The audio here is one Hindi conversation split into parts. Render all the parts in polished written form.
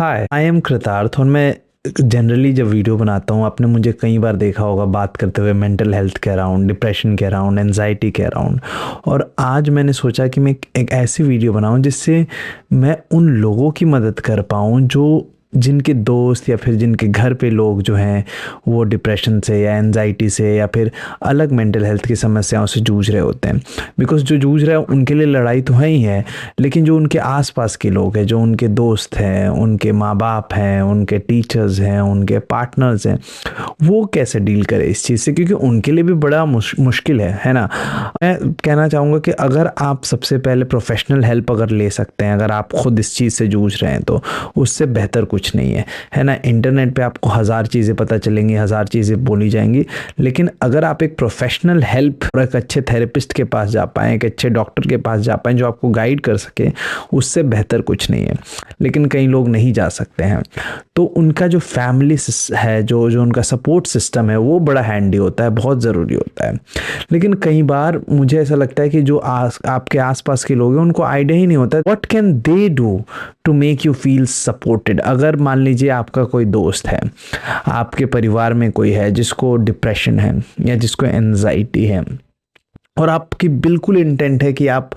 हाय, आई एम कृतार्थ और मैं जनरली जब वीडियो बनाता हूँ आपने मुझे कई बार देखा होगा बात करते हुए मेंटल हेल्थ के अराउंड, डिप्रेशन के अराउंड, एंजाइटी के अराउंड। और आज मैंने सोचा कि मैं एक ऐसी वीडियो बनाऊँ जिससे मैं उन लोगों की मदद कर पाऊँ जो जिनके दोस्त या फिर जिनके घर पे लोग जो हैं वो डिप्रेशन से या एंजाइटी से या फिर अलग मेंटल हेल्थ की समस्याओं से जूझ रहे होते हैं। बिकॉज़ जो जूझ रहे हैं उनके लिए लड़ाई तो है ही है, लेकिन जो उनके आसपास के लोग हैं, जो उनके दोस्त हैं, उनके माँ बाप हैं, उनके टीचर्स हैं, उनके पार्टनर्स हैं, वो कैसे डील करें इस चीज़ से, क्योंकि उनके लिए भी बड़ा मुश्किल है ना। मैं कहना चाहूँगा कि अगर आप सबसे पहले प्रोफेशनल हेल्प अगर ले सकते हैं, अगर आप खुद इस चीज़ से जूझ रहे हैं तो उससे बेहतर कुछ नहीं है ना। इंटरनेट पे आपको हज़ार चीज़ें पता चलेंगी, हज़ार चीज़ें बोली जाएंगी, लेकिन अगर आप एक प्रोफेशनल हेल्प और एक अच्छे थेरेपिस्ट के पास जा पाएँ, एक अच्छे डॉक्टर के पास जा पाएँ जो आपको गाइड कर सके, उससे बेहतर कुछ नहीं है। लेकिन कई लोग नहीं जा सकते हैं, तो उनका जो फैमिली है, जो जो उनका सपोर्ट सिस्टम है, वो बड़ा हैंडी होता है, बहुत ज़रूरी होता है। लेकिन कई बार मुझे ऐसा लगता है कि जो आपके आसपास के लोग हैं उनको आइडिया ही नहीं होता what can they do to make you feel supported. अगर मान लीजिए आपका कोई दोस्त है, आपके परिवार में कोई है जिसको डिप्रेशन है या जिसको एंजाइटी है और आपकी बिल्कुल इंटेंट है कि आप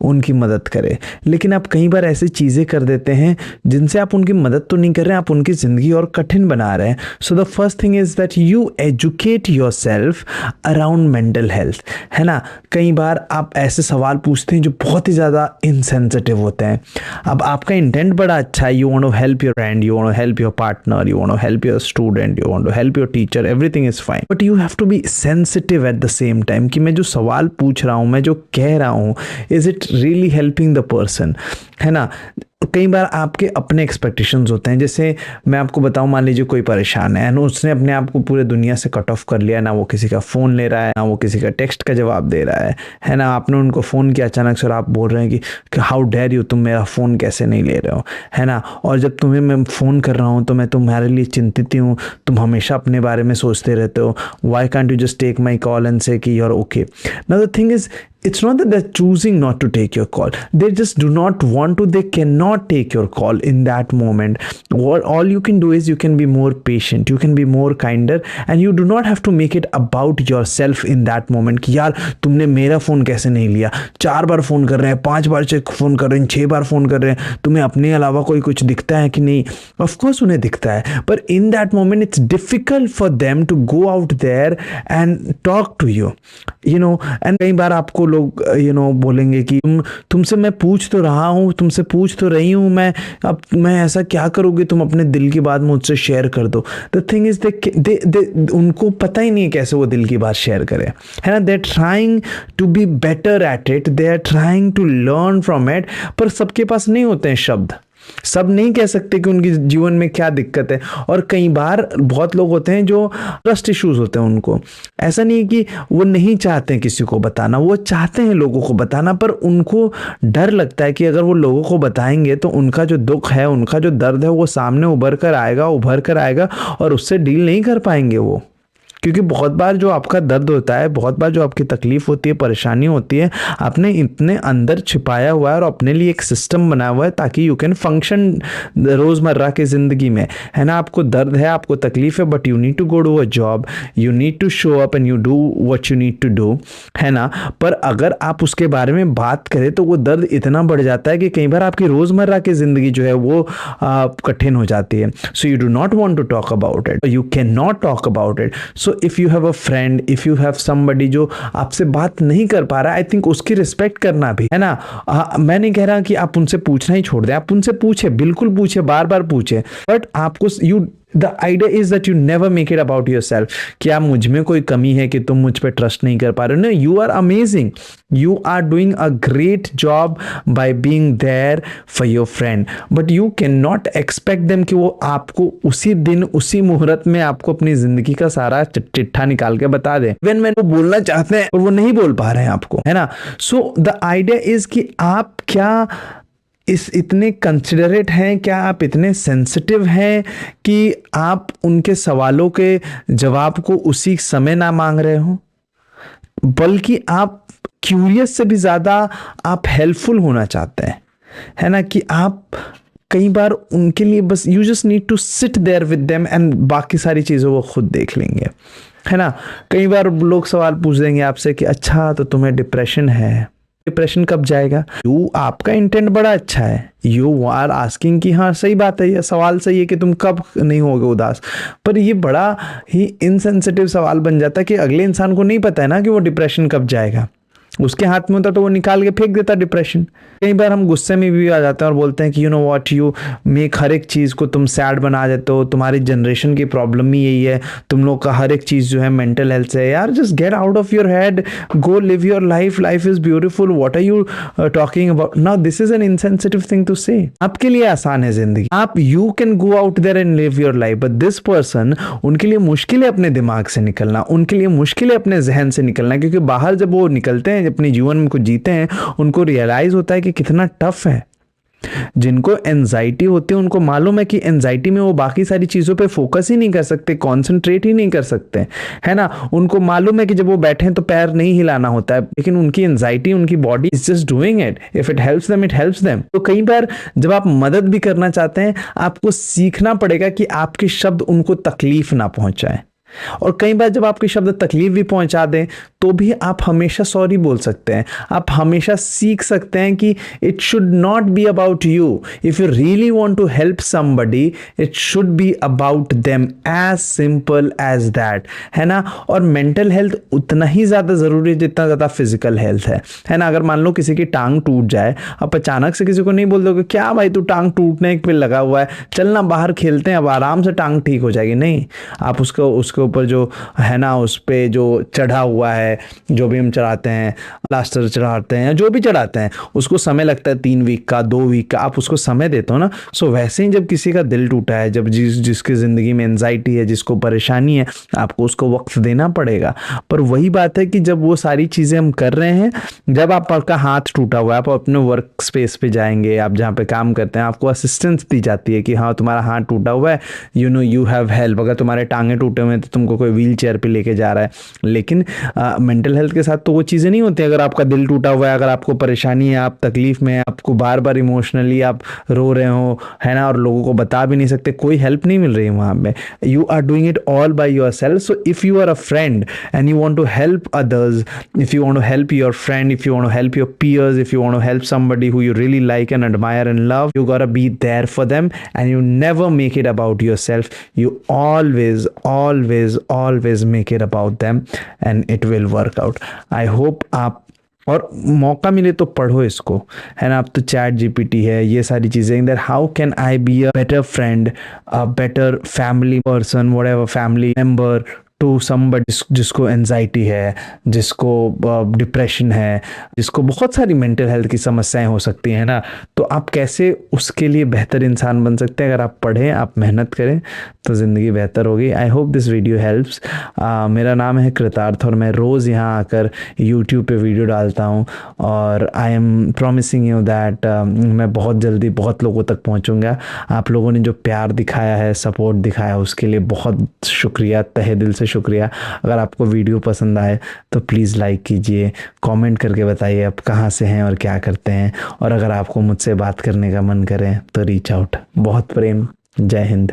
उनकी मदद करें, लेकिन आप कई बार ऐसी चीज़ें कर देते हैं जिनसे आप उनकी मदद तो नहीं कर रहे हैं, आप उनकी ज़िंदगी और कठिन बना रहे हैं। So the first thing is that you educate your self around mental health, है ना। कई बार आप ऐसे सवाल पूछते हैं जो बहुत ही ज़्यादा इनसेंसिटिव होते हैं। अब आपका इंटेंट बड़ा अच्छा है, you want to help your friend, you want to help your partner, you want to help your student, you want to help your teacher, everything is fine, but you have to be sensitive at the same time कि मैं जो सवाल पूछ रहा हूं, मैं जो कह रहा हूं, is it really helping the person, है ना। कई बार आपके अपने एक्सपेक्टेशंस होते हैं। जैसे मैं आपको बताऊं, मान लीजिए कोई परेशान है, उसने अपने आप को पूरे दुनिया से कट ऑफ कर लिया, ना वो किसी का फ़ोन ले रहा है, ना वो किसी का टेक्स्ट का जवाब दे रहा है ना। आपने उनको फ़ोन किया अचानक से और आप बोल रहे हैं कि हाउ डेयर यू, तुम मेरा फ़ोन कैसे नहीं ले रहे हो, है ना। और जब तुम्हें मैं फ़ोन कर रहा हूँ तो मैं तुम्हारे लिए चिंतित ही हूँ, तुम हमेशा अपने बारे में सोचते रहते हो, why can't you just take my call and say कि you are okay. Now the thing is, it's not that they're choosing not to take your call, they just do not want to, they cannot take your call in that moment. What all you can do is you can be more patient, you can be more kinder, and you do not have to make it about yourself in that moment कि यार तुमने मेरा फ़ोन कैसे नहीं लिया, 4 बार फ़ोन कर रहे हैं, 5 बार से फ़ोन कर रहे हैं, 6 बार फ़ोन कर रहे हैं, तुम्हें अपने अलावा कोई कुछ दिखता है कि नहीं। ऑफ कोर्स उन्हें दिखता है, पर in that moment it's difficult for them to go out there and talk to you, you know. And कई बार आपको लोग बोलेंगे कि तुमसे मैं पूछ तो रहा हूँ, तुमसे पूछ तो रही हूँ मैं, अब मैं ऐसा क्या करोगे, तुम अपने दिल की बात मुझसे शेयर कर दो। द थिंग इज दे उनको पता ही नहीं है कैसे वो दिल की बात शेयर करें, है ना। They are trying to be better at it, they are trying to learn from it, पर सबके पास नहीं होते हैं शब्द, सब नहीं कह सकते कि उनकी जीवन में क्या दिक्कत है। और कई बार बहुत लोग होते हैं जो ट्रस्ट इश्यूज होते हैं, उनको ऐसा नहीं कि वो नहीं चाहते हैं किसी को बताना, वो चाहते हैं लोगों को बताना, पर उनको डर लगता है कि अगर वो लोगों को बताएंगे तो उनका जो दुख है, उनका जो दर्द है, वो सामने उभर कर आएगा और उससे डील नहीं कर पाएंगे वो। क्योंकि बहुत बार जो आपका दर्द होता है, बहुत बार जो आपकी तकलीफ होती है, परेशानी होती है, आपने इतने अंदर छिपाया हुआ है और अपने लिए एक सिस्टम बनाया हुआ है ताकि यू कैन फंक्शन रोज़मर्रा की ज़िंदगी में, है ना। आपको दर्द है, आपको तकलीफ है, but you need to go to a job, you need to show up and you do what you need to do, है ना। पर अगर आप उसके बारे में बात करें तो वो दर्द इतना बढ़ जाता है कि कई बार आपकी रोज़मर्रा की ज़िंदगी जो है वो कठिन हो जाती है। So you do not want to talk about it, you can not talk about it. So if you have a friend, if you have somebody जो आपसे बात नहीं कर पा रहा है, आई थिंक उसकी रिस्पेक्ट करना भी, है ना। मैं नहीं कह रहा कि आप उनसे पूछना ही छोड़ दें, आप उनसे पूछे, बिल्कुल पूछे, बार बार पूछे, बट आपको the idea is that you never make it about your self. क्या मुझ में कोई कमी है कि तुम मुझ पर ट्रस्ट नहीं कर पा रहे हो? No, you are amazing, you are doing a great job by being there for your friend, but you can not expect them कि वो आपको उसी दिन, उसी मुहूर्त में आपको अपनी जिंदगी का सारा चिट्ठा निकाल के बता दे। व्हेन वो बोलना चाहते हैं और वो नहीं बोल पा रहे हैं आपको, है ना। सो द आइडिया इज कि आप क्या इतने कंसिडरेट हैं, क्या आप इतने सेंसिटिव हैं कि आप उनके सवालों के जवाब को उसी समय ना मांग रहे हो, बल्कि आप क्यूरियस से भी ज़्यादा आप हेल्पफुल होना चाहते हैं, है ना। कि आप कई बार उनके लिए बस you just need to sit there with them and बाकी सारी चीज़ों को खुद देख लेंगे, है ना। कई बार लोग सवाल पूछ देंगे आपसे कि अच्छा तो तुम्हें डिप्रेशन है, डिप्रेशन कब जाएगा। यू आपका इंटेंट बड़ा अच्छा है, यू आर आस्किंग कि हाँ सही बात है, ये सवाल सही है कि तुम कब नहीं होगे उदास, पर ये बड़ा ही इनसेंसिटिव सवाल बन जाता है कि अगले इंसान को नहीं पता है ना कि वो डिप्रेशन कब जाएगा। उसके हाथ में होता तो वो निकाल के फेंक देता डिप्रेशन। कई बार हम गुस्से में भी आ जाते हैं और बोलते हैं कि you know what, you make her एक चीज़ को तुम सैड बना देते हो, तुम्हारी जनरेशन की प्रॉब्लम ही यही है, तुम लोग का हर एक चीज़ जो है मेंटल हेल्थ से है। यार just get out of your head, go live your life, life is beautiful, what are you talking about now. This is an insensitive thing to say. आपके लिए आसान है जिंदगी, आप you can go out there and live your life, but this person, उनके लिए मुश्किल है अपने दिमाग से निकलना, उनके लिए मुश्किल है अपने जहन से निकलना, क्योंकि बाहर जब वो निकलते हैं अपने जीवन में कुछ जीते हैं, उनको रियलाइज होता है कि कितना टफ है। जिनको एंजाइटी होती है उनको मालूम है कि एंजाइटी में वो बाकी सारी चीजों पे फोकस ही नहीं कर सकते, कंसंट्रेट ही नहीं कर सकते, है ना। उनको मालूम है कि जब वो बैठे हैं तो पैर नहीं हिलाना होता है, लेकिन उनकी एंजाइटी, उनकी body is just doing it, if it helps them it helps them. तो कई बार जब आप मदद भी करना चाहते हैं, आपको सीखना पड़ेगा कि आपके शब्द उनको तकलीफ ना पहुंचाए। और कई बार जब आपके शब्द तकलीफ भी पहुंचा दें तो भी आप हमेशा सॉरी बोल सकते हैं, आप हमेशा सीख सकते हैं कि it should not be about you. If you really want to help somebody, it should be about them, as simple as that, है ना। और मेंटल हेल्थ उतना ही ज़्यादा ज़रूरी है जितना ज़्यादा फिजिकल हेल्थ है ना। अगर मान लो किसी की टांग टूट जाए, आप अचानक से किसी को नहीं बोल दोगे क्या भाई तू टांग टूटने पे लगा हुआ है, चलना बाहर खेलते हैं, अब आराम से टांग ठीक हो जाएगी। नहीं, आप उसके ऊपर जो है ना, उस पे जो चढ़ा हुआ है, जो भी हम चढ़ाते हैं, प्लास्टर चढ़ाते हैं, जो भी चढ़ाते हैं, उसको समय लगता है 3 वीक का, 2 वीक का, आप उसको समय देते हो ना। सो वैसे ही जब किसी का दिल टूटा है, जब जिसकी ज़िंदगी में एंजाइटी है, जिसको परेशानी है, आपको उसको वक्त देना पड़ेगा। पर वही बात है कि जब वो सारी चीज़ें हम कर रहे हैं, जब आपका हाथ टूटा हुआ है, आप अपने वर्क स्पेस पे जाएंगे, आप जहाँ पे काम करते हैं, आपको असिस्टेंस दी जाती है कि हाँ तुम्हारा हाथ टूटा हुआ है, you know you have help. अगर तुम्हारे टांगे टूटे हुए हैं तो तुमको कोई व्हील चेयर पे लेके जा रहा है। लेकिन मेंटल हेल्थ के साथ तो वो चीज़ें नहीं होती। अगर आपका दिल टूटा हुआ है, अगर आपको परेशानी है, आप तकलीफ में हैं, आपको बार बार इमोशनली आप रो रहे हो, है ना, और लोगों को बता भी नहीं सकते, कोई हेल्प नहीं मिल रही है वहाँ पे, you are doing it all by yourself. So if you are a friend and you want to help others, if you want to help your friend, if you want to help your peers, if you want to help somebody who you really like and admire and love, you gotta be there for them, and you never make it about yourself. You always make it about them, and it will work out. I hope आप, और मौका मिले तो पढ़ो इसको, है ना। अब तो चैट जीपीटी है, ये सारी चीज़ें, that how can I be a better friend, a better family person, whatever family member to somebody जिसको एंजाइटी है, जिसको डिप्रेशन है, जिसको बहुत सारी मेंटल हेल्थ की समस्याएं हो सकती हैं ना। तो आप कैसे उसके लिए बेहतर इंसान बन सकते हैं। अगर आप पढ़ें, आप मेहनत करें, तो ज़िंदगी बेहतर होगी। I hope this video helps. मेरा नाम है कृतार्थ और मैं रोज़ यहाँ आकर यूट्यूब पे वीडियो डालता हूँ, और I am promising you that मैं बहुत जल्दी बहुत लोगों तक पहुँचूँगा। आप लोगों ने जो प्यार दिखाया है, सपोर्ट दिखाया, उसके लिए बहुत शुक्रिया, तहे दिल से शुक्रिया। अगर आपको वीडियो पसंद आए तो प्लीज़ लाइक कीजिए, कमेंट करके बताइए आप कहाँ से हैं और क्या करते हैं, और अगर आपको मुझसे बात करने का मन करे तो रीच आउट। बहुत प्रेम, जय हिंद।